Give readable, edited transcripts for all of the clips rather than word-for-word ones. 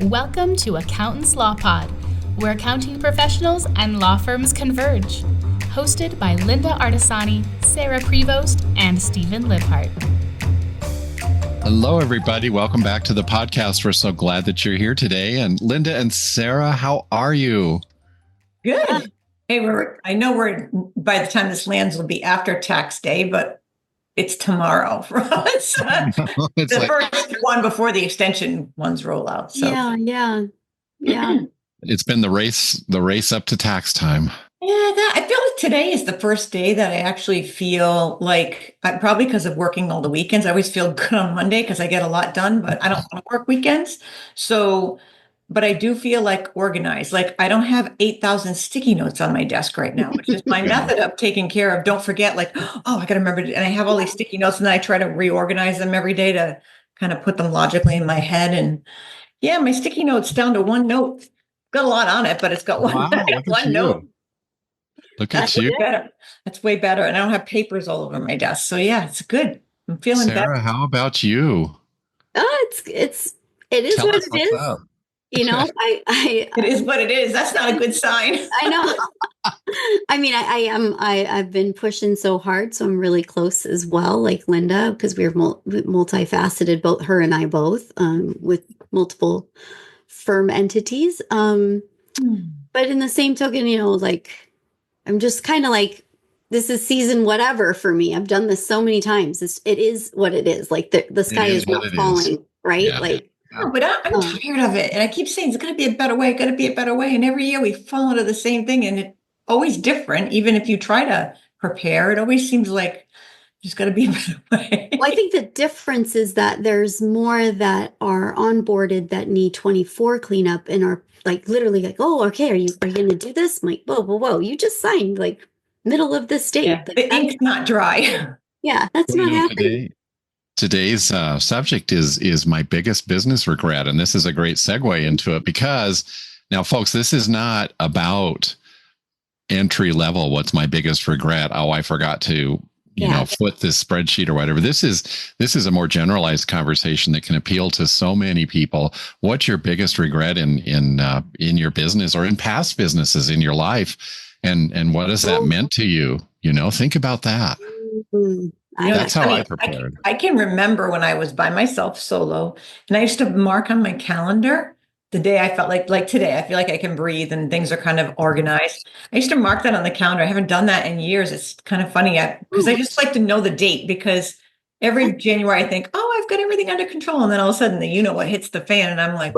Welcome to Accountants Law Pod, where accounting professionals and law firms converge. Hosted by Linda Artisani, Sarah Prevost, and Stephen Libhart. Hello, everybody. Welcome back to the podcast. We're so glad that you're here today. And Linda and Sarah, how are you? Good. Hey, I know by the time this lands will be after tax day, but it's tomorrow for us. The first one before the extension ones roll out. So. Yeah. It's been the race up to tax time. Yeah, I feel like today is the first day that I actually feel like, probably because of working all the weekends, I always feel good on Monday because I get a lot done, but I don't want to work weekends. So, but I do feel like organized. Like I don't have 8,000 sticky notes on my desk right now, which is my method of taking care of. Don't forget, like, oh, I got to remember. And I have all these sticky notes, and then I try to reorganize them every day to kind of put them logically in my head. And yeah, my sticky notes down to one note. Got a lot on it, but it's got one note. Look at you. Better. That's way better. And I don't have papers all over my desk. So yeah, it's good. I'm feeling Sarah, better. how about you? Oh, it is Tell what us it is. Up. You know, it is what it is. That's not a good sign. I know. I mean, I've been pushing so hard, so I'm really close as well, like Linda, because we're multifaceted, both her and I both, with multiple firm entities. But in the same token, you know, like, I'm just kind of like, this is season whatever for me. I've done this so many times. It is what it is. Like the sky is not falling, right? Yeah. Like, no, but I'm tired of it. And I keep saying, it's going to be a better way, going to be a better way. And every year we fall into the same thing, and it's always different. Even if you try to prepare, it always seems like there's got to be a better way. Well, I think the difference is that there's more that are onboarded that need 24 cleanup and are like literally like, oh, okay, are you going to do this? I'm like, whoa, you just signed like middle of this date. Yeah, like, the ink's not dry. Yeah, that's not happening. Today's subject is my biggest business regret, and this is a great segue into it because now, folks, this is not about entry level. What's my biggest regret? Oh, I forgot to foot this spreadsheet or whatever. This is a more generalized conversation that can appeal to so many people. What's your biggest regret in your business or in past businesses in your life? And what has that meant to you? You know, think about that. Mm-hmm. That's how I prepared. I can remember when I was by myself solo, and I used to mark on my calendar the day I felt like today, I feel like I can breathe and things are kind of organized. I used to mark that on the calendar. I haven't done that in years. It's kind of funny because I just like to know the date, because every January I think, oh, I've got everything under control. And then all of a sudden what hits the fan, and I'm like,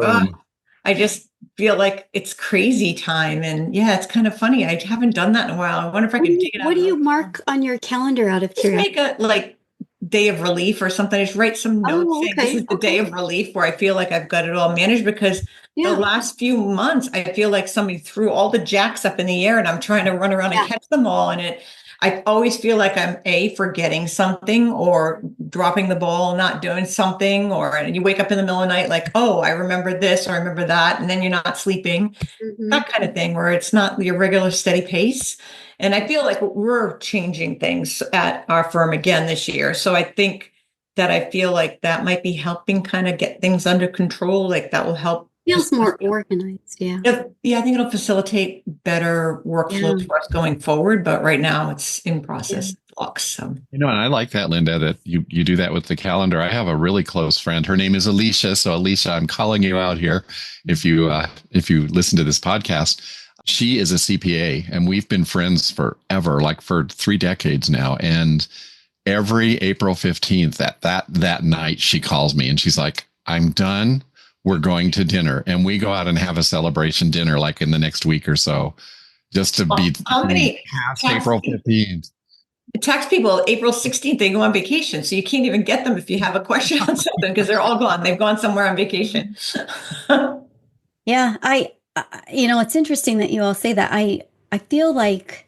I just feel like it's crazy time. And yeah, it's kind of funny. I haven't done that in a while. I wonder if I can dig it out. What do you mark on your calendar out of curiosity? Make a day of relief or something. I just write some notes saying this is the day of relief where I feel like I've got it all managed, because the last few months I feel like somebody threw all the jacks up in the air and I'm trying to run around and catch them all. And I always feel like I'm forgetting something or dropping the ball, not doing something, and you wake up in the middle of the night like, oh, I remember this or I remember that. And then you're not sleeping, that kind of thing, where it's not your regular steady pace. And I feel like we're changing things at our firm again this year. So I think that I feel like that might be helping kind of get things under control. Like that will help. Feels more organized. Yeah. Yeah. I think it'll facilitate better workflows for us going forward. But right now it's in process flux. So. And I like that, Linda, that you do that with the calendar. I have a really close friend. Her name is Alicia. So Alicia, I'm calling you out here. If you listen to this podcast, she is a CPA, and we've been friends forever, like for 3 decades now. And every April 15th, that night, she calls me and she's like, I'm done. We're going to dinner. And we go out and have a celebration dinner like in the next week or so, just to be past April 15th. Tax people, April 16th, they go on vacation. So you can't even get them if you have a question on something, because they're all gone. They've gone somewhere on vacation. Yeah, it's interesting that you all say that. I feel like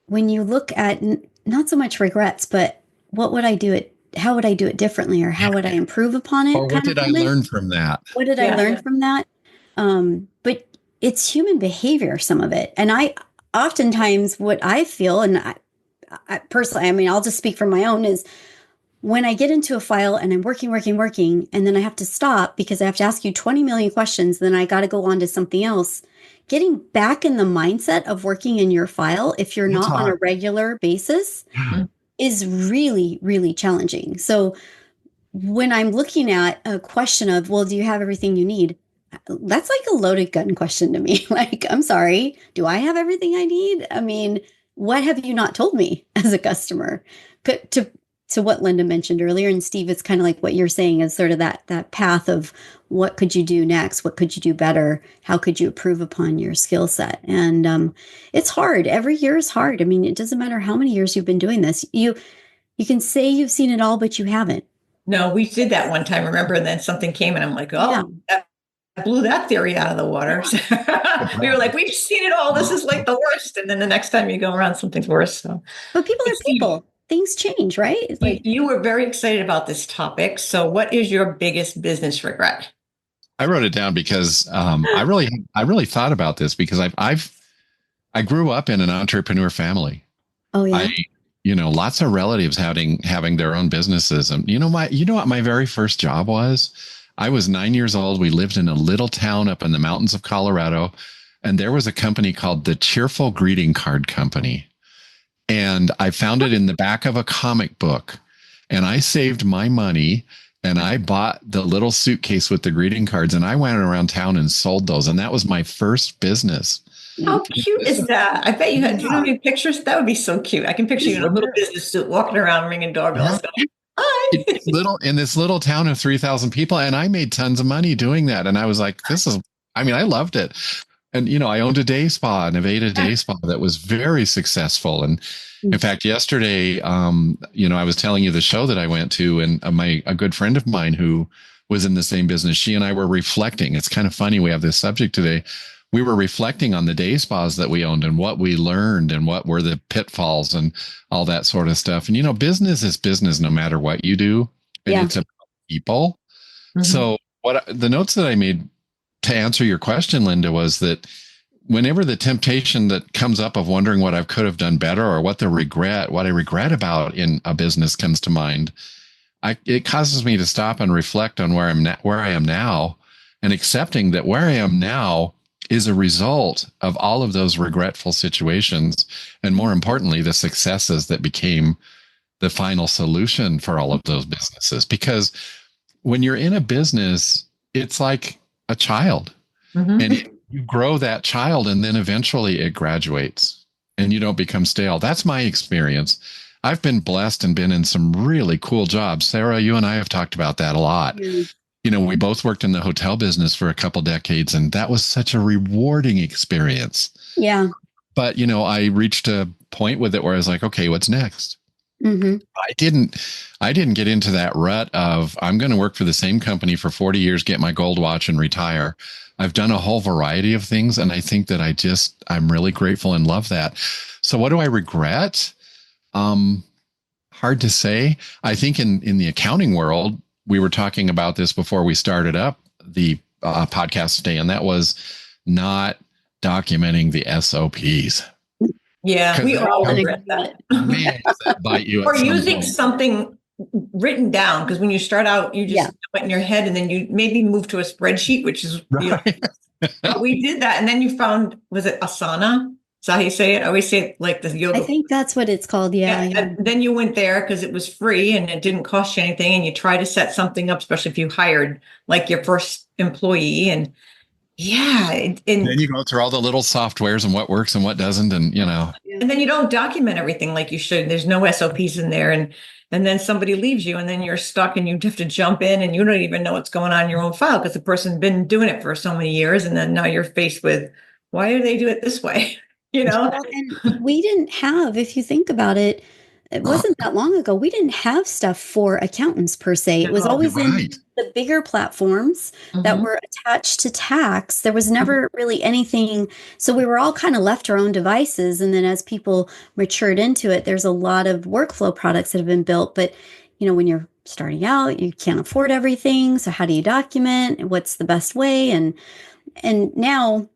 when you look at not so much regrets, but what would I do it? How would I do it differently, or how would I improve upon it? Or what did I learn from that? What did I learn from that? But it's human behavior, some of it. And I oftentimes what I feel, and I personally, I mean, I'll just speak for my own, is when I get into a file and I'm working, and then I have to stop because I have to ask you 20 million questions, then I got to go on to something else. Getting back in the mindset of working in your file, if you're not on a regular basis, is really, really challenging. So when I'm looking at a question of, well, do you have everything you need? That's like a loaded gun question to me. Like, I'm sorry, do I have everything I need? I mean, what have you not told me as a customer? To what Linda mentioned earlier, and Steve, it's kind of like what you're saying is sort of that path of what could you do next? What could you do better? How could you improve upon your skill set? And it's hard. Every year is hard. I mean, it doesn't matter how many years you've been doing this. You can say you've seen it all, but you haven't. No, we did that one time, remember? And then something came and I'm like, that blew that theory out of the water. We were like, we've seen it all. This is like the worst. And then the next time you go around, something's worse. So, but people are people. Things change, right? It's like you were very excited about this topic. So what is your biggest business regret? I wrote it down because I really thought about this because I grew up in an entrepreneur family. Oh yeah. Lots of relatives having their own businesses. And you know what my very first job was? I was 9 years old. We lived in a little town up in the mountains of Colorado, and there was a company called the Cheerful Greeting Card Company. And I found it in the back of a comic book, and I saved my money and I bought the little suitcase with the greeting cards, and I went around town and sold those. And that was my first business. How cute is that? I bet you had, do you know any pictures? That would be so cute. I can picture you in a little business suit walking around ringing doorbells. Going, hi. In this little town of 3,000 people. And I made tons of money doing that. And I was like, I loved it. And, I owned a day spa, an Aveda day spa that was very successful. And in fact, yesterday, I was telling you the show that I went to, and a good friend of mine who was in the same business, she and I were reflecting. It's kind of funny. We have this subject today. We were reflecting on the day spas that we owned and what we learned and what were the pitfalls and all that sort of stuff. And, business is business no matter what you do. And it's about people. Mm-hmm. So the notes that I made to answer your question, Linda, was that whenever the temptation that comes up of wondering what I could have done better or what I regret about in a business comes to mind, it causes me to stop and reflect on where I am now, and accepting that where I am now is a result of all of those regretful situations. And more importantly, the successes that became the final solution for all of those businesses. Because when you're in a business, it's like a child, and you grow that child, and then eventually it graduates and you don't become stale. That's my experience. I've been blessed and been in some really cool jobs. Sarah, you and I have talked about that a lot. We both worked in the hotel business for a couple decades, and that was such a rewarding experience. Yeah. But, I reached a point with it where I was like, okay, what's next? Mm-hmm. I didn't get into that rut of I'm going to work for the same company for 40 years, get my gold watch, and retire. I've done a whole variety of things, and I think that I'm really grateful and love that. So what do I regret? Hard to say. I think in the accounting world, we were talking about this before we started up the podcast today, and that was not documenting the SOPs. Yeah, we all regret that. Man, does that bite you or using something written down, because when you start out, you just went in your head, and then you maybe move to a spreadsheet, which is right. We did that, and then you found, was it Asana? Is that how you say it? I always say it like the yoga. I think that's what it's called. Yeah. And then you went there because it was free and it didn't cost you anything, and you try to set something up, especially if you hired like your first employee. And and then you go through all the little softwares and what works and what doesn't, and and then you don't document everything like you should. There's no SOPs in there, and then somebody leaves you, and then you're stuck, and you have to jump in, and you don't even know what's going on in your own file because the person's been doing it for so many years, and then now you're faced with, why do they do it this way? And we didn't have, if you think about it, it wasn't that long ago. We didn't have stuff for accountants per se. It was always in the bigger platforms that were attached to tax. There was never really anything. So we were all kind of left to our own devices. And then as people matured into it, there's a lot of workflow products that have been built. But, when you're starting out, you can't afford everything. So how do you document? What's the best way? And now,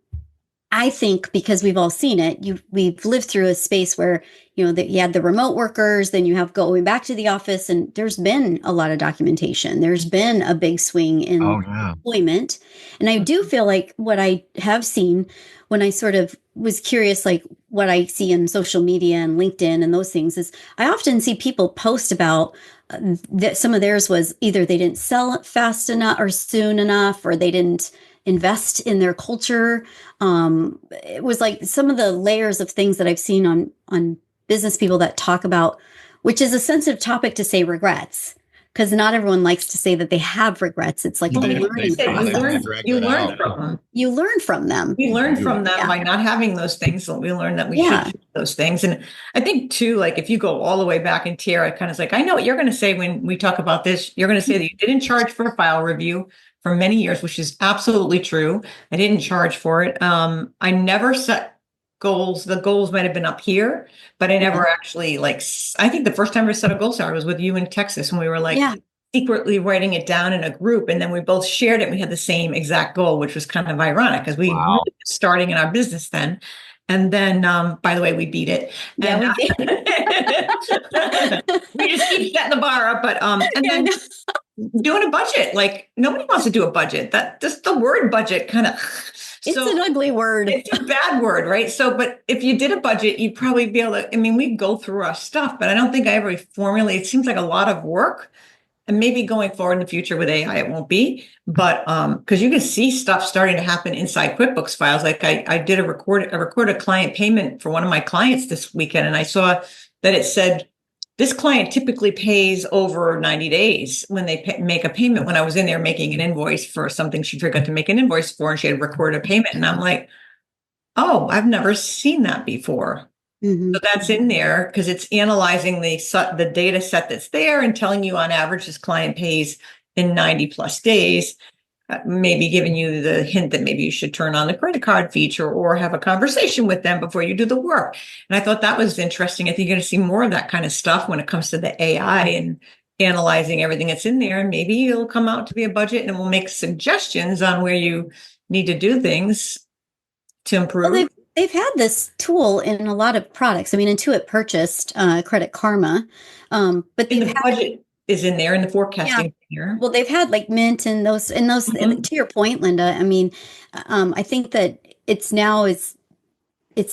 I think because we've all seen it, we've lived through a space where, that you had the remote workers, then you have going back to the office, and there's been a lot of documentation. There's been a big swing in employment. And I do feel like what I have seen when I sort of was curious, like what I see in social media and LinkedIn and those things, is I often see people post about that some of theirs was either they didn't sell it fast enough or soon enough, or they didn't invest in their culture. It was like some of the layers of things that I've seen on business people that talk about, which is a sensitive topic to say regrets, because not everyone likes to say that they have regrets. It's like learning process. You learn from them. You learn from them. We learn from them by not having those things. So we learn that we should have those things. And I think too, like if you go all the way back in tier, I kind of like, I know what you're going to say when we talk about this. You're going to say that you didn't charge for a file review for many years, which is absolutely true. I didn't charge for it. I never set goals. The goals might have been up here, but I never actually I think the first time I set a goal, Sarah, was with you in Texas when we were secretly writing it down in a group, and then we both shared it. And we had the same exact goal, which was kind of ironic because we were starting in our business then. And then, by the way, we beat it. Yeah, and, we did. We just keep setting the bar up. But and then doing a budget, like nobody wants to do a budget. That just the word budget kind of. It's an ugly word. It's a bad word, right? So, but if you did a budget, you'd probably be able to. I mean, we go through our stuff, but I don't think I ever formulate. It seems like a lot of work. And maybe going forward in the future with AI, it won't be, but because you can see stuff starting to happen inside QuickBooks files. Like I did a recorded client payment for one of my clients this weekend, and I saw that it said this client typically pays over 90 days when they make a payment. When I was in there making an invoice for something she forgot to make an invoice for, and she had recorded a payment, and I'm like, oh, I've never seen that before. Mm-hmm. So that's in there because it's analyzing the data set that's there and telling you on average this client pays in 90 plus days, maybe giving you the hint that maybe you should turn on the credit card feature or have a conversation with them before you do the work. And I thought that was interesting. I think you're going to see more of that kind of stuff when it comes to the AI and analyzing everything that's in there. And maybe it'll come out to be a budget and we'll make suggestions on where you need to do things to improve. Well, they've had this tool in a lot of products. I mean, Intuit purchased Credit Karma, but the budget is in there in the forecasting here. Well, they've had like Mint and those. Mm-hmm. To your point, Linda, I mean, I think that it's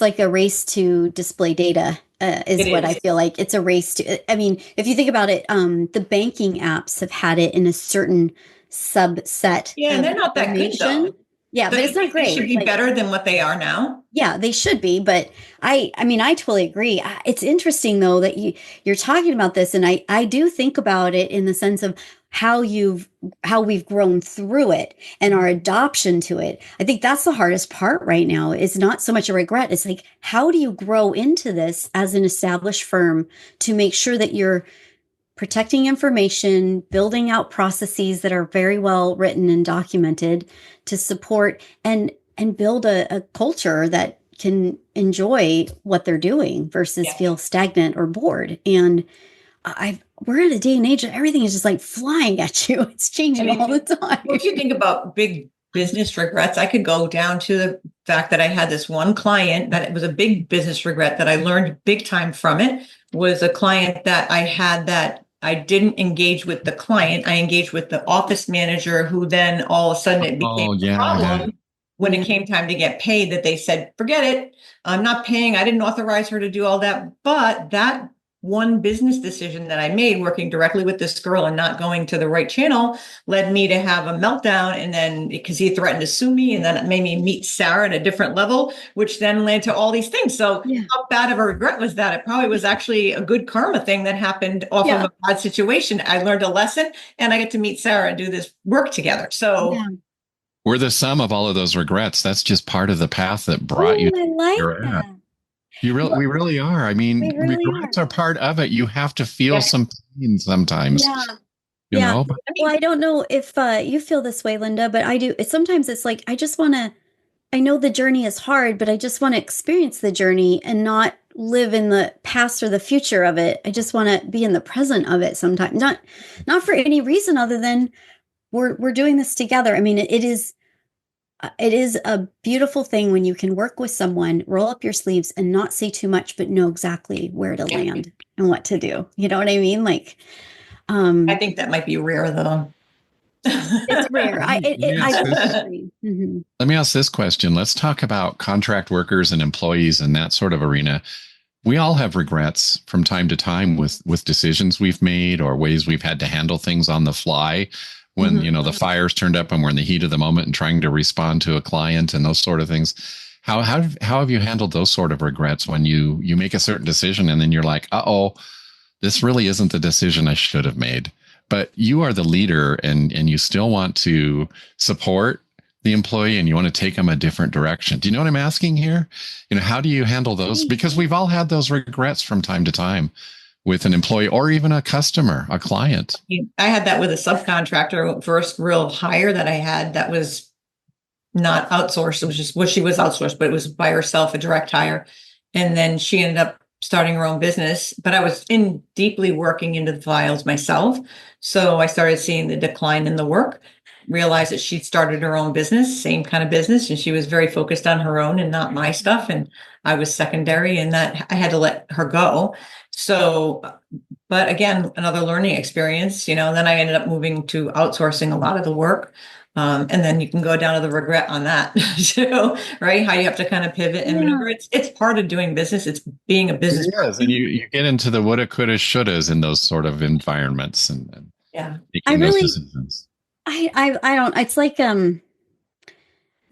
like a race to display data is what I feel like. It's a race to. I mean, if you think about it, the banking apps have had it in a certain subset. Yeah, and they're not that good though. Yeah, but it's not great. They should be better than what they are now. Yeah, they should be. But I mean, I totally agree. It's interesting though that you're talking about this, and I do think about it in the sense of how we've grown through it and our adoption to it. I think that's the hardest part right now. It's not so much a regret. It's like, how do you grow into this as an established firm to make sure that you're protecting information, building out processes that are very well written and documented to support and build a culture that can enjoy what they're doing versus feel stagnant or bored. And we're in a day and age that everything is just like flying at you. It's changing all the time. If you think about big business regrets, I could go down to the fact that I had this one client that it was a big business regret that I learned big time from it. Was a client that I had that I didn't engage with the client. I engaged with the office manager, who then all of a sudden it became a problem when it came time to get paid, that they said, forget it. I'm not paying. I didn't authorize her to do all that. But that one business decision that I made working directly with this girl and not going to the right channel led me to have a meltdown. And then because he threatened to sue me, and then it made me meet Sarah at a different level, which then led to all these things. So how bad of a regret was that? It probably was actually a good karma thing that happened off of a bad situation. I learned a lesson and I get to meet Sarah and do this work together. So we're the sum of all of those regrets. That's just part of the path that brought you to where you're at. We really are. I mean, regrets are part of it. You have to feel some pain sometimes. You know? But, well, I don't know if you feel this way, Linda, but I do. Sometimes it's like, I know the journey is hard, but I just want to experience the journey and not live in the past or the future of it. I just want to be in the present of it sometimes. Not for any reason other than we're doing this together. I mean, it is, it is a beautiful thing when you can work with someone, roll up your sleeves and not say too much, but know exactly where to land and what to do. You know what I mean? Like, I think that might be rare though. It's rare. I agree. Mm-hmm. Let me ask this question. Let's talk about contract workers and employees and that sort of arena. We all have regrets from time to time with decisions we've made or ways we've had to handle things on the fly when, the fire's turned up and we're in the heat of the moment and trying to respond to a client and those sort of things. How have you handled those sort of regrets when you make a certain decision and then you're like, uh-oh, this really isn't the decision I should have made? But you are the leader and you still want to support the employee and you want to take them a different direction. Do you know what I'm asking here? How do you handle those? Because we've all had those regrets from time to time with an employee or even a customer, a client. I had that with a subcontractor, first real hire that I had that was not outsourced. It was just, she was outsourced, but it was by herself, a direct hire. And then she ended up starting her own business, but I was deeply working into the files myself. So I started seeing the decline in the work, realized that she'd started her own business, same kind of business. And she was very focused on her own and not my stuff. And I was secondary and that I had to let her go. So, but again, another learning experience, then I ended up moving to outsourcing a lot of the work. And then you can go down to the regret on that too, right? How you have to kind of pivot and maneuver. It's part of doing business. It's being a business person. And you get into the woulda, coulda, shouldas in those sort of environments and making those decisions. I don't. It's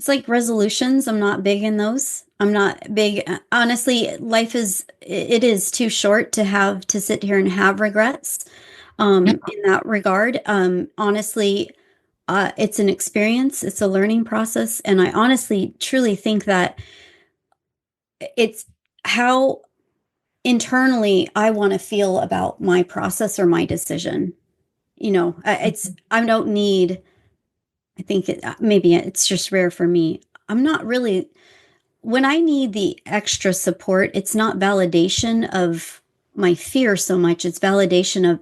like resolutions. I'm not big in those. I'm not big. Honestly, life is too short to have to sit here and have regrets. In that regard, honestly. It's an experience. It's a learning process. And I honestly, truly think that it's how internally I want to feel about my process or my decision. I don't need, I think maybe it's just rare for me. I'm not really, when I need the extra support, it's not validation of my fear so much. It's validation of,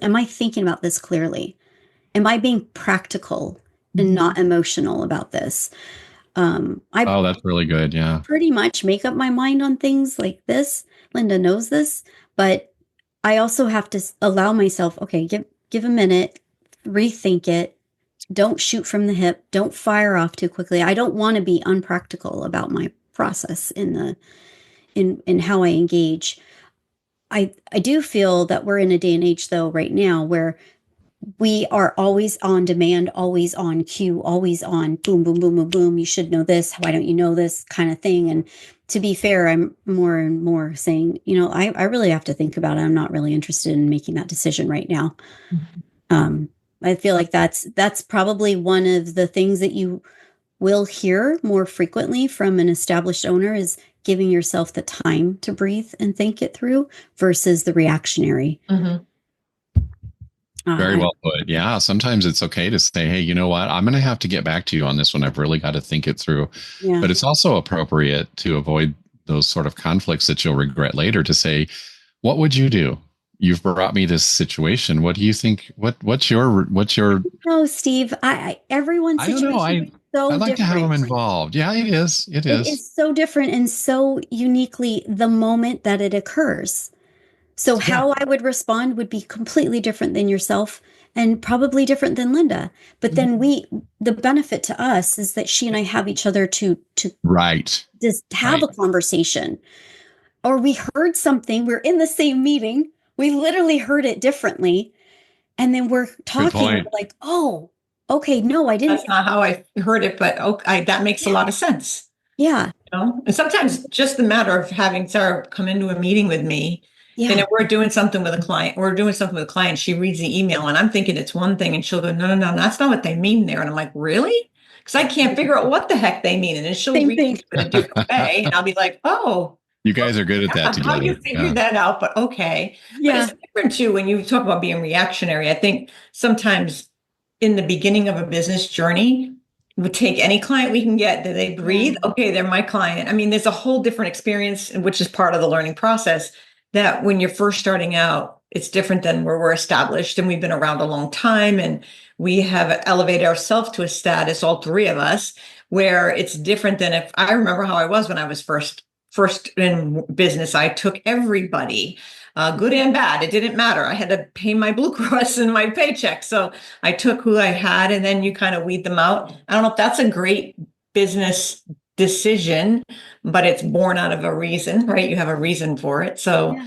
am I thinking about this clearly? Am I being practical and not emotional about this? That's really good. Yeah. Pretty much make up my mind on things like this. Linda knows this, but I also have to allow myself, okay, give a minute, rethink it. Don't shoot from the hip. Don't fire off too quickly. I don't want to be unpractical about my process in how I engage. I do feel that we're in a day and age though right now where we are always on demand, always on cue, always on boom, boom, boom, boom, boom. You should know this. Why don't you know this kind of thing? And to be fair, I'm more and more saying, I really have to think about it. I'm not really interested in making that decision right now. I feel like that's probably one of the things that you will hear more frequently from an established owner is giving yourself the time to breathe and think it through versus the reactionary. Mm-hmm. Very well put. Yeah. Sometimes it's okay to say, hey, you know what? I'm going to have to get back to you on this one. I've really got to think it through. Yeah. But it's also appropriate to avoid those sort of conflicts that you'll regret later to say, what would you do? You've brought me this situation. What do you think? What's your? No, Steve, everyone's situation is so I'd like different. to have them involved. Yeah, it is. It is. It is so different and so uniquely the moment that it occurs. So how I would respond would be completely different than yourself and probably different than Linda. But then the benefit to us is that she and I have each other to just have a conversation. Or we heard something, we're in the same meeting, we literally heard it differently. And then we're talking we're like, oh, okay, no, I didn't. That's not how I heard it, but that makes a lot of sense. Yeah. And sometimes just the matter of having Sarah come into a meeting with me. Yeah. And if we're doing something with a client, she reads the email and I'm thinking it's one thing and she'll go, no, that's not what they mean there. And I'm like, really? Because I can't figure out what the heck they mean. And then she'll read it in a different way. And I'll be like, oh. You guys are good at that together. How you figured that out, but okay. Yeah. But it's different too when you talk about being reactionary. I think sometimes in the beginning of a business journey, we take any client we can get. Do they breathe? Okay, they're my client. I mean, there's a whole different experience, which is part of the learning process. That when you're first starting out, it's different than where we're established and we've been around a long time and we have elevated ourselves to a status, all three of us, where it's different than if I remember how I was when I was first in business. I took everybody, good and bad. It didn't matter. I had to pay my Blue Cross and my paycheck. So I took who I had and then you kind of weed them out. I don't know if that's a great business decision, but it's born out of a reason, right? You have a reason for it. So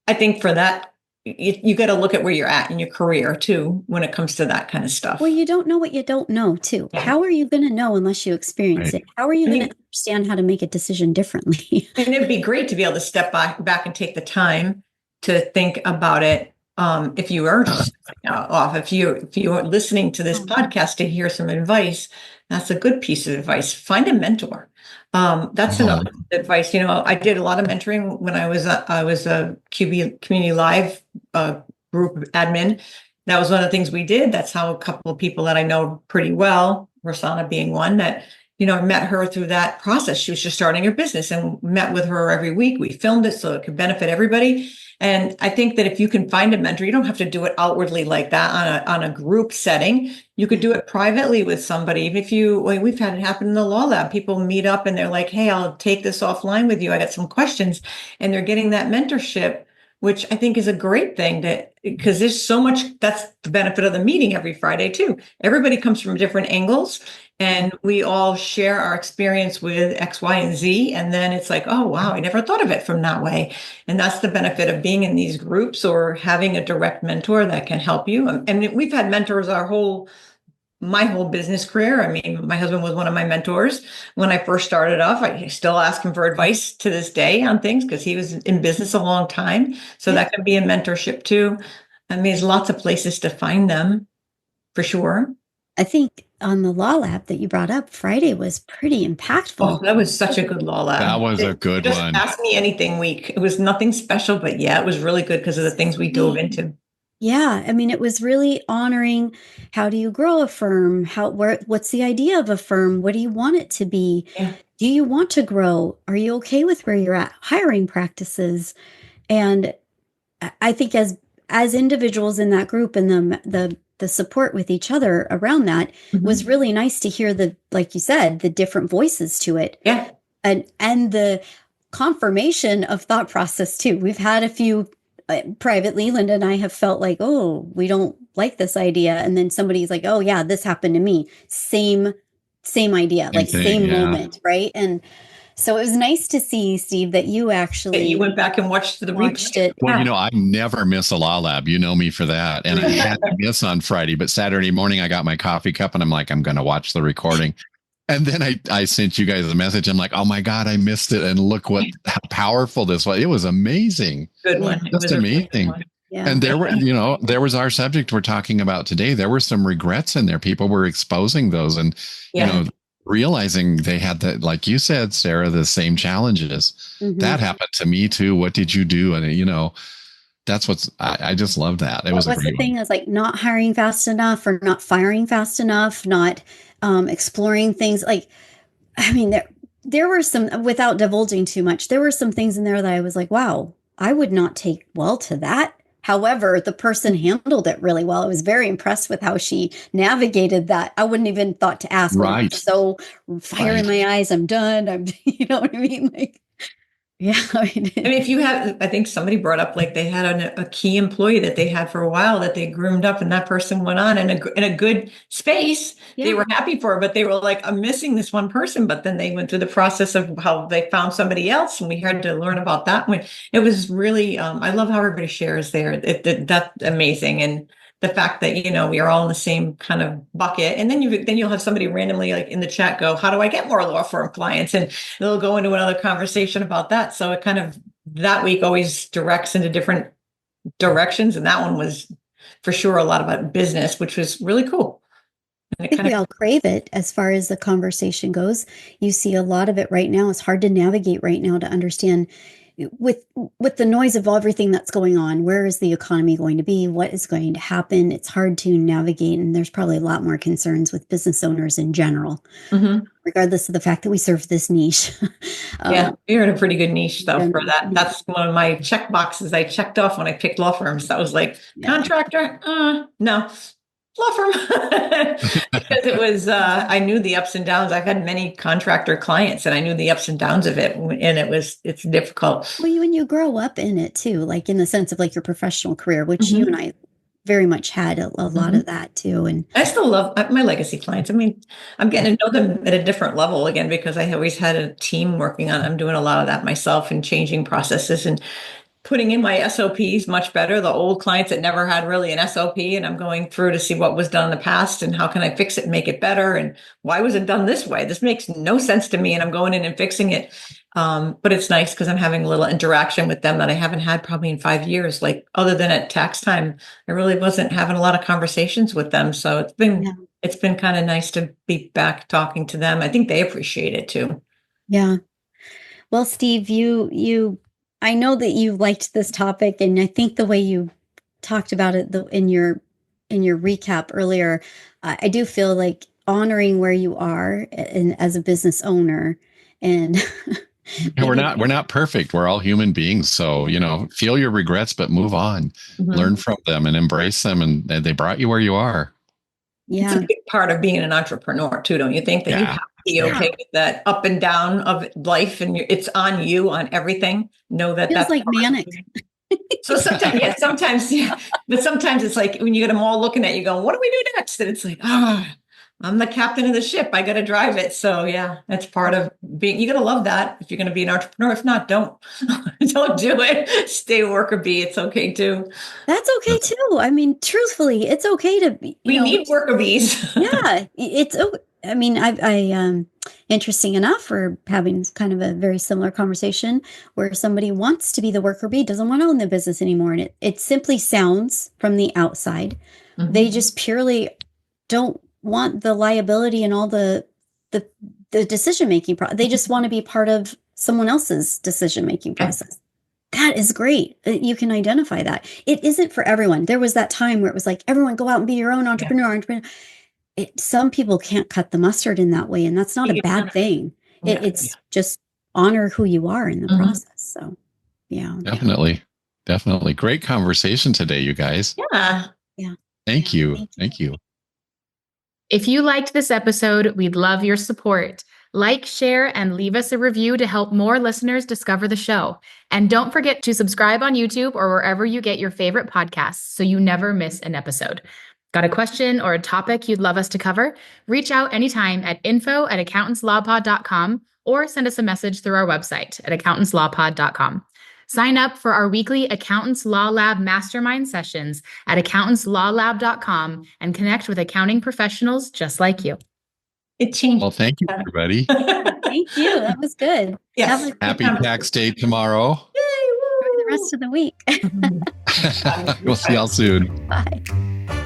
I think for that, you got to look at where you're at in your career too, when it comes to that kind of stuff. Well, you don't know what you don't know too. Yeah. How are you going to know unless you experience it? How are you going to understand how to make a decision differently? And it'd be great to be able to step back and take the time to think about it. If you are just off, if you're listening to this podcast to hear some advice, that's a good piece of advice. Find a mentor. That's another advice. I did a lot of mentoring when I was a QB Community Live group admin. That was one of the things we did. That's how a couple of people that I know pretty well, Rosanna being one, that I met her through that process. She was just starting her business and met with her every week. We filmed it so it could benefit everybody. And I think that if you can find a mentor, you don't have to do it outwardly like that on a group setting. You could do it privately with somebody. We've had it happen in the law lab. People meet up and they're like, hey, I'll take this offline with you. I got some questions. And they're getting that mentorship, which I think is a great thing because there's so much. That's the benefit of the meeting every Friday too. Everybody comes from different angles and we all share our experience with X, Y, and Z. And then it's like, oh, wow, I never thought of it from that way. And that's the benefit of being in these groups or having a direct mentor that can help you. And we've had mentors my whole business career. I mean, my husband was one of my mentors. When I first started off, I still ask him for advice to this day on things because he was in business a long time. So that can be a mentorship too. I mean, there's lots of places to find them for sure. I think on the law lab that you brought up, Friday was pretty impactful. Oh, that was such a good law lab. That was a good one. Ask Me Anything week. It was nothing special, but it was really good because of the things we dove into. Yeah. I mean, it was really honoring, how do you grow a firm? What's the idea of a firm? What do you want it to be? Yeah. Do you want to grow? Are you okay with where you're at? Hiring practices. And I think as individuals in that group and the support with each other around that was really nice to hear like you said, the different voices to it. Yeah. And the confirmation of thought process too. We've had a few privately, Linda and I have felt like, oh, we don't like this idea. And then somebody's like, oh yeah, this happened to me. Same idea, same moment. Right. And so it was nice to see, Steve, that you actually you went back and watched it. Well, I never miss a law lab. You know me for that. And I had to miss on Friday, but Saturday morning I got my coffee cup and I'm like, I'm going to watch the recording. And then I sent you guys a message. I'm like, oh my God, I missed it. And look how powerful this was. It was amazing. Good one. Just amazing. Yeah. And there was our subject we're talking about today. There were some regrets in there. People were exposing those and, realizing they had that, like you said, Sarah, the same challenges. That happened to me too. What did you do? And, that's I just love that. It was what's the thing is like not hiring fast enough or not firing fast enough, not exploring things. Like, I mean, there were some, without divulging too much, there were some things in there that I was like, wow, I would not take well to that. However, the person handled it really well. I was very impressed with how she navigated that. I wouldn't even thought to ask. Right. So fire in my eyes. I'm done. You know what I mean? Like, yeah. I mean, if you have, I think somebody brought up, like they had a key employee that they had for a while that they groomed up and that person went on in a good space. Yeah. They were happy for her, but they were like, I'm missing this one person. But then they went through the process of how they found somebody else. And we had to learn about that. It was really, I love how everybody shares there. That's amazing. And the fact that, we are all in the same kind of bucket. And then you'll have somebody randomly like in the chat go, how do I get more law firm clients? And they'll go into another conversation about that. So it kind of, that week always directs into different directions. And that one was for sure a lot about business, which was really cool. I think we all crave it as far as the conversation goes. You see a lot of it right now. It's hard to navigate right now to understand with the noise of everything that's going on, where is the economy going to be? What is going to happen? It's hard to navigate, and there's probably a lot more concerns with business owners in general, regardless of the fact that we serve this niche. Yeah, you're in a pretty good niche though for that. That's one of my check boxes I checked off when I picked law firms. That was like contractor, no. Law firm. Because it was I knew the ups and downs. I've had many contractor clients and I knew the ups and downs of it, and it's difficult. Well, when you grow up in it too, like in the sense of like your professional career, which you and I very much had a lot of that too. And I still love my legacy clients. I mean, I'm getting to know them at a different level again, because I always had a team working on. I'm doing a lot of that myself and changing processes and putting in my SOPs much better. The old clients that never had really an SOP, and I'm going through to see what was done in the past and how can I fix it and make it better, and why was it done this way? This makes no sense to me, and I'm going in and fixing it. But it's nice because I'm having a little interaction with them that I haven't had probably in 5 years. Like other than at tax time, I really wasn't having a lot of conversations with them. So it's been kind of nice to be back talking to them. I think they appreciate it too. Yeah. Well, Steve, I know that you liked this topic, and I think the way you talked about it in your recap earlier, I do feel like honoring where you are as a business owner, and we're not perfect. We're all human beings, so feel your regrets, but move on, learn from them, and embrace them. And they brought you where you are. Yeah, it's a big part of being an entrepreneur too, don't you think? That you have to be okay with that up and down of life, and it's on you on everything. Know that that's like manic. So sometimes, but sometimes it's like when you get them all looking at you, going, "What do we do next?" And it's like, I'm the captain of the ship. I got to drive it. So yeah, that's part of being. You got to love that if you're going to be an entrepreneur. If not, don't do it. Stay worker bee. It's okay too. That's okay too. I mean, truthfully, it's okay to be. We need worker bees. Yeah, it's. I mean, I interesting enough, we're having kind of a very similar conversation where somebody wants to be the worker bee, doesn't want to own the business anymore, and it simply sounds from the outside, they just purely don't want the liability and all the decision making they just want to be part of someone else's decision making process. That is great. You can identify that. It isn't for everyone. There was that time where it was like, everyone go out and be your own entrepreneur. Some people can't cut the mustard in that way, and that's not a bad thing. It's just honor who you are in the process. So yeah, definitely great conversation today, you guys. Thank you. If you liked this episode, we'd love your support. Like, share, and leave us a review to help more listeners discover the show. And don't forget to subscribe on YouTube or wherever you get your favorite podcasts so you never miss an episode. Got a question or a topic you'd love us to cover? Reach out anytime at info@accountantslawpod.com or send us a message through our website at accountantslawpod.com. Sign up for our weekly Accountants Law Lab mastermind sessions at accountantslawlab.com and connect with accounting professionals just like you. It changed. Well, thank you, everybody. Thank you. That was good. Yes. Happy tax day tomorrow. For the rest of the week. We'll see y'all soon. Bye.